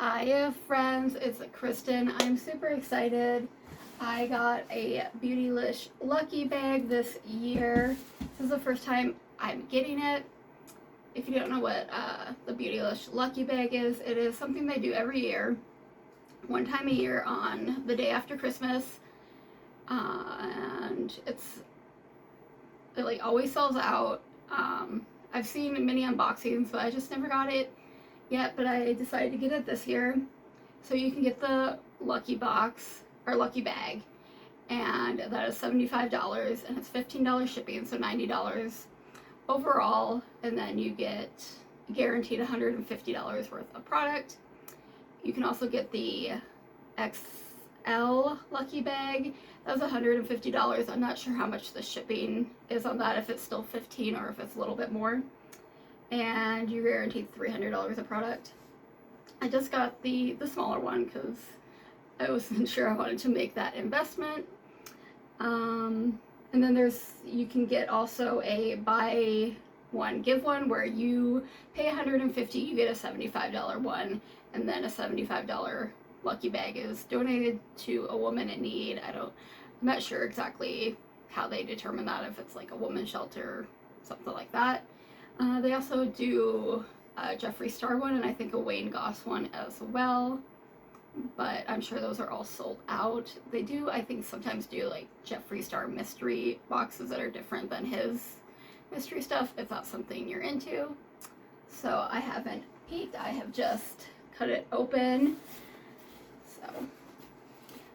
Hi friends, it's Kristen. I'm super excited. I got a Beautylish Lucky Bag this year. This is the first time I'm getting it. If you don't know what the Beautylish Lucky Bag is, it is something they do every year, one time a year on the day after Christmas, and it like always sells out. I've seen many unboxings, but I just never got it yet, but I decided to get it this year. So you can get the Lucky Box or Lucky Bag, and that is $75, and it's $15 shipping, so $90 overall, and then you get guaranteed $150 worth of product. You can also get the XL Lucky Bag. That was $150. I'm not sure how much the shipping is on that, if it's still $15 or if it's a little bit more. And you're guaranteed $300 of product. I just got the smaller one because I wasn't sure I wanted to make that investment. And then you can get also a buy one give one, where you pay $150, you get a $75 one, and then a $75 Lucky Bag is donated to a woman in need. I'm not sure exactly how they determine that, if it's like a women's shelter or something like that. They also do a Jeffree Star one, and I think a Wayne Goss one as well, but I'm sure those are all sold out. They do, I think, sometimes do like Jeffree Star mystery boxes that are different than his mystery stuff, if that's something you're into. So I haven't peeked, I have just cut it open.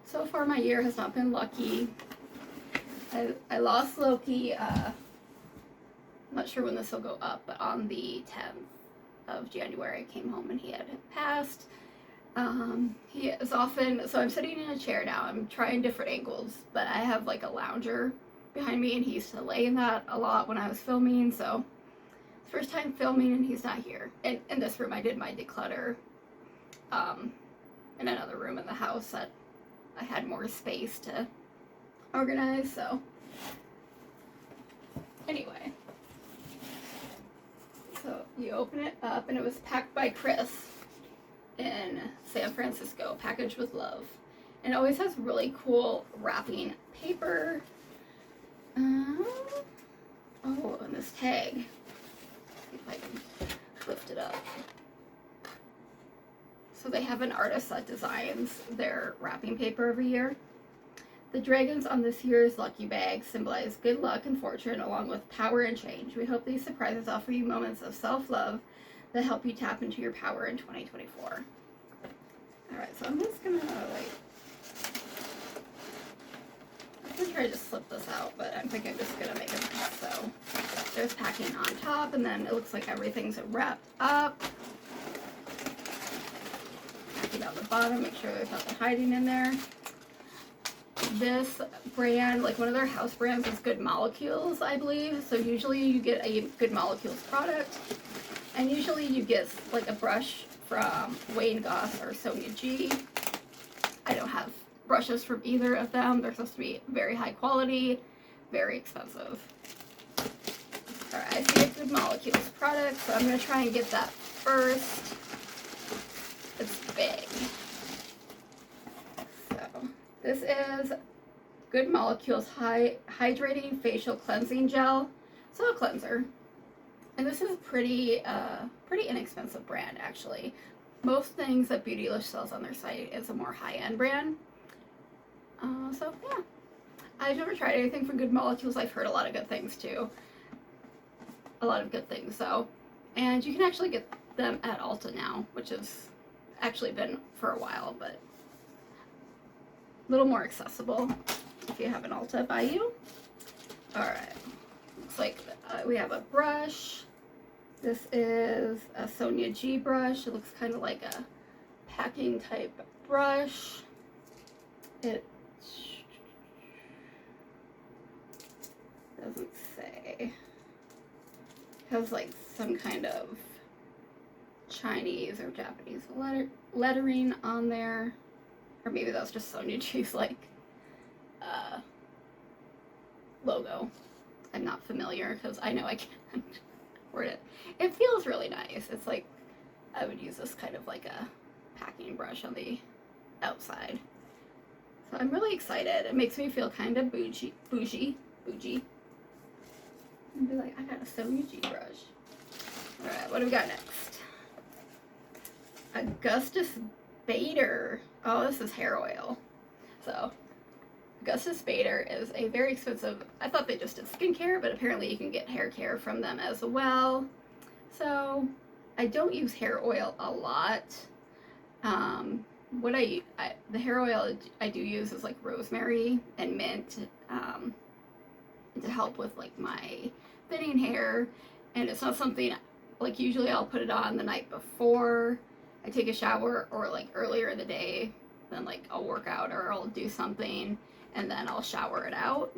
So far my year has not been lucky. I lost Loki, I'm not sure when this will go up, but on the 10th of January I came home and he had passed. He is often, so I'm sitting in a chair now, I'm trying different angles, but I have like a lounger behind me, and he used to lay in that a lot when I was filming, so it's first time filming and he's not here. In this room I did my declutter in another room in the house that I had more space to organize, so anyway. So you open it up, and it was packed by Chris in San Francisco, packaged with love. And it always has really cool wrapping paper. Oh, and this tag. See if I can lift it up. So they have an artist that designs their wrapping paper every year. The dragons on this year's Lucky Bag symbolize good luck and fortune, along with power and change. We hope these surprises offer you moments of self-love that help you tap into your power in 2024. Alright, so I'm just gonna I'm gonna try to just slip this out, but I think I'm just gonna make a mess. So there's packing on top, and then it looks like everything's wrapped up. Packing on the bottom, make sure there's nothing hiding in there. This brand, like one of their house brands, is Good Molecules, I believe. So usually you get a Good Molecules product, and usually you get like a brush from Wayne Goss or Sonia G. I don't have brushes from either of them. They're supposed to be very high quality, very expensive. Alright, I see a Good Molecules product, so I'm going to try and get that first. It's big. This is Good Molecules Hydrating Facial Cleansing Gel. So a cleanser. And this is pretty inexpensive brand, actually. Most things that Beautylish sells on their site is a more high-end brand. So yeah. I've never tried anything from Good Molecules. I've heard a lot of good things too. A lot of good things, so. And you can actually get them at Ulta now, which has actually been for a while, but little more accessible if you have an Ulta by you. Alright, looks like we have a brush. This is a Sonia G brush. It looks kind of like a packing type brush. It doesn't say. It has like some kind of Chinese or Japanese lettering on there. Or maybe that was just Sonia G's like logo. I'm not familiar because I know I can't word it. It feels really nice. It's like I would use this kind of like a packing brush on the outside. So I'm really excited. It makes me feel kind of bougie. And be like, I got a Sonia G brush. Alright, what do we got next? Augustus Bader. Oh, this is hair oil. So, Augustus Bader is a very expensive, I thought they just did skincare, but apparently you can get hair care from them as well. So, I don't use hair oil a lot. The hair oil I do use is like rosemary and mint to help with like my thinning hair, and it's not something like usually I'll put it on the night before I take a shower or like earlier in the day, then like I'll work out or I'll do something and then I'll shower it out.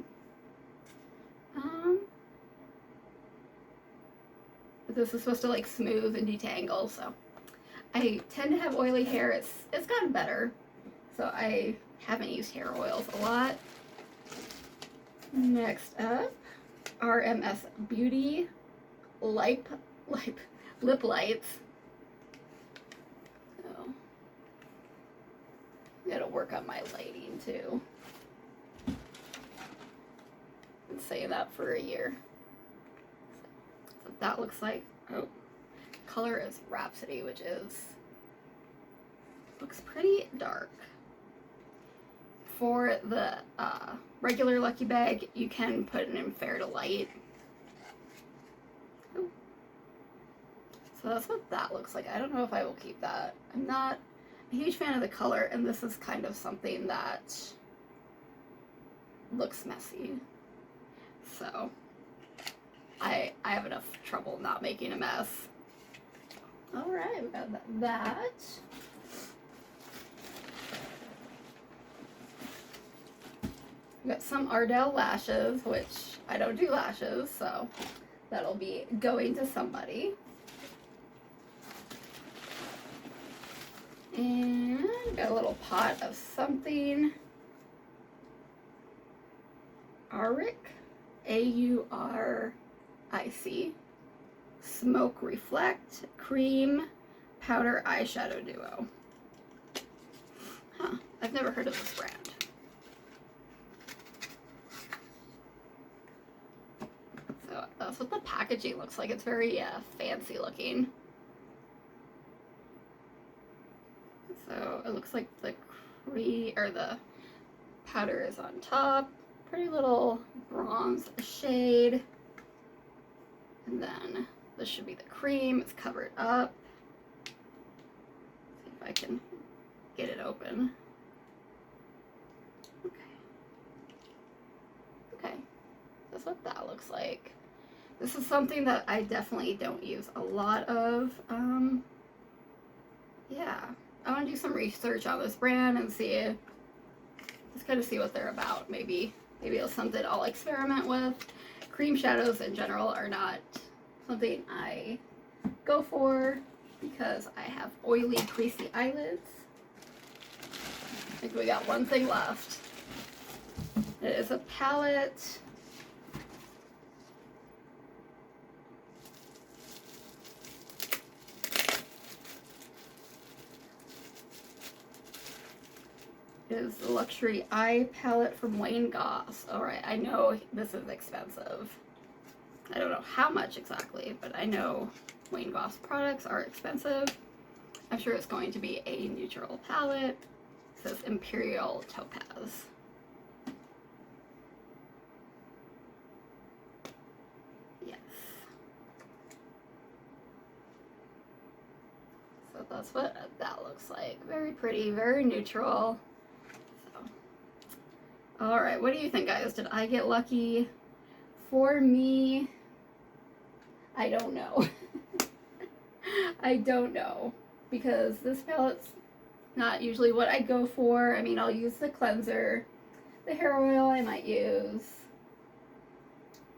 But this is supposed to like smooth and detangle, so I tend to have oily hair. It's gotten better, so I haven't used hair oils a lot. Next up, RMS Beauty Lip Lights. So, gotta work on my lighting too. Been saying that for a year. So that looks like. Oh, color is Rhapsody, which looks pretty dark. For the regular Lucky Bag, you can put it in Fair to Light. Ooh. So that's what that looks like. I don't know if I will keep that. I'm not a huge fan of the color, and this is kind of something that looks messy. So I have enough trouble not making a mess. Alright, we got that. We got some Ardell lashes, which I don't do lashes, so that'll be going to somebody. And got a little pot of something. Auric, A-U-R-I-C. Smoke Reflect Cream Powder Eyeshadow Duo. Huh, I've never heard of this brand. So that's what the packaging looks like. It's very fancy looking. So it looks like the powder is on top. Pretty little bronze shade. And then this should be the cream. It's covered up. See if I can get it open. Okay. That's what that looks like. This is something that I definitely don't use a lot of. Yeah. I want to do some research on this brand and just kind of see what they're about. Maybe it's something I'll experiment with. Cream shadows in general are not something I go for because I have oily, greasy eyelids. I think we got one thing left. It is a palette. It is the Luxury Eye Palette from Wayne Goss. Alright, I know this is expensive. I don't know how much exactly, but I know Wayne Goss products are expensive. I'm sure it's going to be a neutral palette. It says Imperial Topaz. Yes. So that's what that looks like. Very pretty, very neutral. Alright, what do you think, guys? Did I get lucky? For me, I don't know. I don't know. Because this palette's not usually what I go for. I mean, I'll use the cleanser. The hair oil I might use.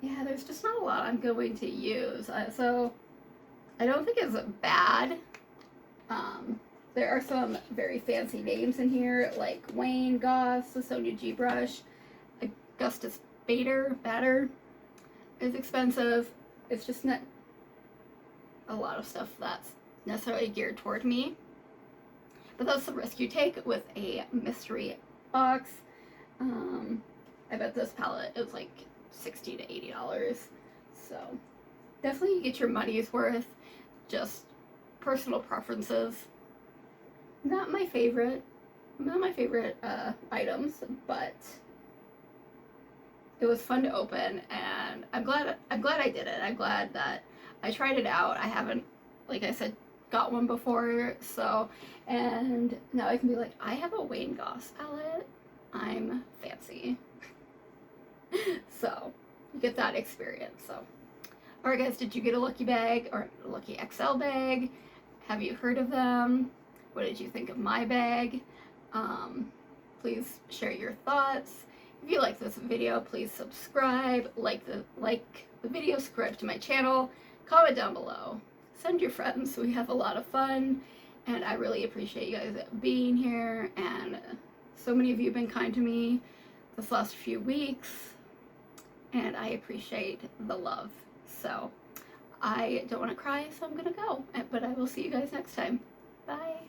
Yeah, there's just not a lot I'm going to use. So, I don't think it's bad. There are some very fancy names in here, like Wayne Goss, the Sonia G brush, Augustus Bader is expensive. It's just not a lot of stuff that's necessarily geared toward me. But that's the risk you take with a mystery box. I bet this palette is like $60 to $80. So definitely get your money's worth. Just personal preferences. Not my favorite items, but it was fun to open, and I'm glad I did it. I'm glad that I tried it out. I haven't, like I said, got one before, so, and now I can be like, I have a Wayne Goss palette. I'm fancy. So you get that experience. So, alright guys, did you get a Lucky bag or a Lucky XL bag? Have you heard of them? What did you think of my bag? Please share your thoughts. If you like this video, please subscribe, like the video, subscribe to my channel, comment down below, send your friends. We have a lot of fun, and I really appreciate you guys being here, and so many of you have been kind to me this last few weeks, and I appreciate the love. So I don't want to cry, so I'm gonna go, but I will see you guys next time. Bye.